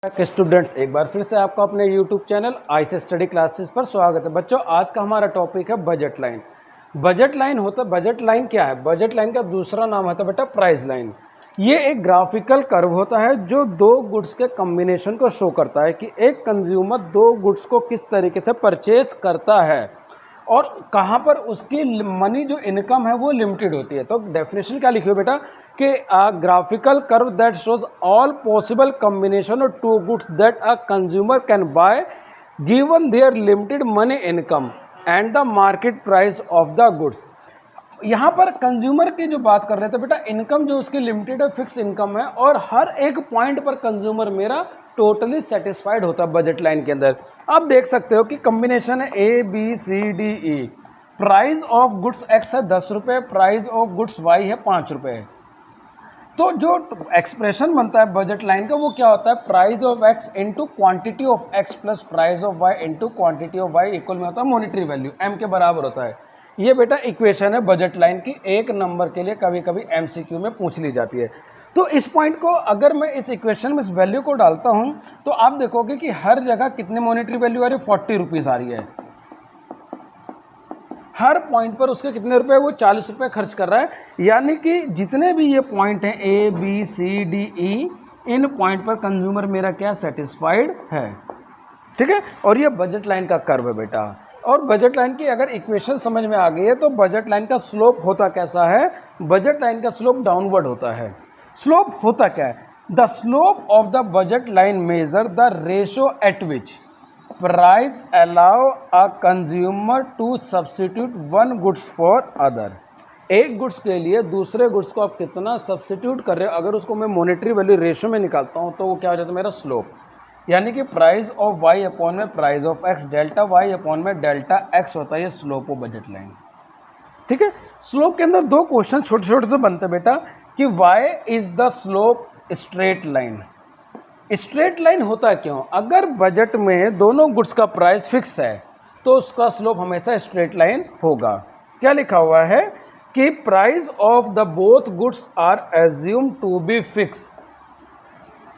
Students, एक बार फिर से आपका अपने YouTube channel IC study classes पर स्वागत है। बच्चों, आज का हमारा टॉपिक है बजट लाइन। बजट लाइन होता है, बजट लाइन क्या है? बजट लाइन का दूसरा नाम होता है बेटा प्राइस लाइन। ये एक ग्राफिकल कर्व होता है जो दो गुड्स के कॉम्बिनेशन को शो करता है कि एक कंज्यूमर दो गुड्स को किस तरीके से परचेज करता है और कहाँ पर उसकी मनी जो इनकम है वो लिमिटेड होती है। तो डेफिनेशन क्या लिखी हो बेटा कि a graphical curve that shows all possible combination of two goods that a consumer can buy given their limited money income and the market price of the goods। यहाँ पर कंज्यूमर की जो बात कर रहे थे बेटा, इनकम जो उसकी लिमिटेड है, फिक्स इनकम है और हर एक पॉइंट पर कंज्यूमर मेरा टोटली सेटिस्फाइड होता है बजट लाइन के अंदर। आप देख सकते हो कि कॉम्बिनेशन है A B C D E. Price of goods X है 10 रुपये, प्राइस ऑफ गुड्स वाई है 5 रुपये। तो जो एक्सप्रेशन बनता है बजट लाइन का वो क्या होता है? Price of X into quantity of X plus price of Y into quantity of Y equal में होता है मॉनेटरी वैल्यू, एम के बराबर होता है। ये बेटा इक्वेशन है बजट लाइन की, एक नंबर के लिए कभी कभी एमसीक्यू में पूछ ली जाती है। तो इस पॉइंट को अगर मैं इस इक्वेशन में इस वैल्यू को डालता हूँ तो आप देखोगे कि हर जगह कितनी मॉनेटरी वैल्यू आ रही है? 40 रुपीज़ आ रही है। हर पॉइंट पर उसके कितने रुपए? वो 40 रुपये खर्च कर रहा है। यानी कि जितने भी ये पॉइंट हैं A B C D E, इन पॉइंट पर कंज्यूमर मेरा क्या सेटिस्फाइड है। ठीक है, और ये बजट लाइन का कर्व है बेटा। और बजट लाइन की अगर इक्वेशन समझ में आ गई है तो बजट लाइन का स्लोप होता कैसा है? बजट लाइन का स्लोप डाउनवर्ड होता है। स्लोप होता क्या है? The slope of the budget line measure the ratio at which price allow a consumer to substitute one goods for other. एक गुड्स के लिए दूसरे गुड्स को आप कितना सब्सिट्यूट कर रहे हो, अगर उसको मैं मॉनेटरी वैल्यू रेशो में निकालता हूँ तो वो क्या हो जाता है? मेरा स्लोप। यानी कि प्राइस ऑफ वाई अपॉन में price of X, delta Y upon में डेल्टा एक्स होता है ये स्लोप ऑफ बजट लाइन। ठीक है, स्लोप के अंदर दो क्वेश्चन छोटे छोटे से बनते बेटा कि Y is the slope straight line. Straight line होता है क्यों? अगर बजट में दोनों गुड्स का प्राइस फिक्स है तो उसका स्लोप हमेशा स्ट्रेट लाइन होगा। क्या लिखा हुआ है कि price of the both goods are assume to be fix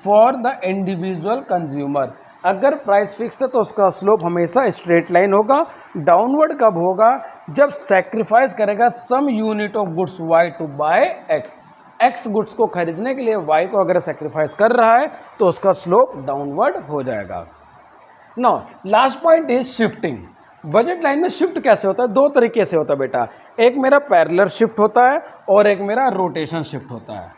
for the individual consumer. अगर प्राइस फिक्स है तो उसका स्लोप हमेशा स्ट्रेट लाइन होगा। डाउनवर्ड कब होगा? जब सेक्रीफाइस करेगा some unit of goods Y to buy X. X goods को खरीदने के लिए वाई को अगर सेक्रीफाइस कर रहा है तो उसका स्लोप डाउनवर्ड हो जाएगा। Now last point is shifting. Budget line में शिफ्ट कैसे होता है? दो तरीके से होता है बेटा। एक मेरा पैरेलल शिफ्ट होता है और एक मेरा रोटेशन शिफ्ट होता है।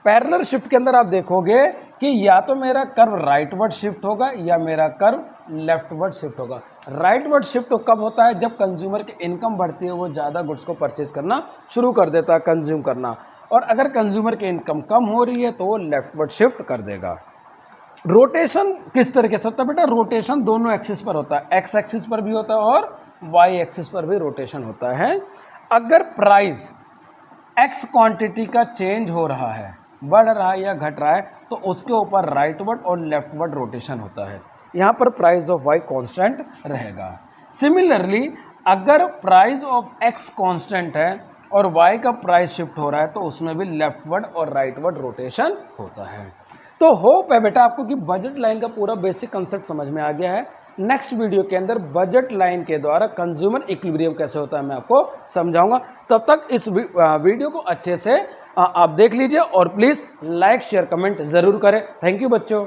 पैरेलल शिफ्ट के अंदर आप देखोगे कि या तो मेरा कर्व राइटवर्ड शिफ्ट होगा या मेरा कर्व लेफ्टवर्ड शिफ्ट होगा। राइटवर्ड शिफ्ट तो कब होता है? जब कंज्यूमर की इनकम बढ़ती है, वो ज़्यादा गुड्स को परचेज करना शुरू कर देता है, कंज्यूम करना। और अगर कंज्यूमर की इनकम कम हो रही है तो वो लेफ्टवर्ड शिफ्ट कर देगा। रोटेशन किस तरीके से होता है बेटा? रोटेशन दोनों एक्सिस पर होता है, एक्स एक्सिस पर भी होता है और वाई एक्सिस पर भी रोटेशन होता है। अगर प्राइस एक्स क्वांटिटी का चेंज हो रहा है, बढ़ रहा है या घट रहा है, तो उसके ऊपर राइटवर्ड और लेफ्टवर्ड रोटेशन होता है। यहाँ पर प्राइस ऑफ वाई कांस्टेंट रहेगा। सिमिलरली अगर प्राइस ऑफ एक्स कांस्टेंट है और वाई का प्राइस शिफ्ट हो रहा है तो उसमें भी लेफ्टवर्ड और राइटवर्ड रोटेशन होता है। तो होप है बेटा आपको कि बजट लाइन का पूरा बेसिक कंसेप्ट समझ में आ गया है। नेक्स्ट वीडियो के अंदर बजट लाइन के द्वारा कंज्यूमर इक्विलिब्रियम कैसे होता है मैं आपको समझाऊंगा। तब तक इस वीडियो को अच्छे से आप देख लीजिए और प्लीज़ लाइक शेयर कमेंट ज़रूर करें। थैंक यू बच्चों।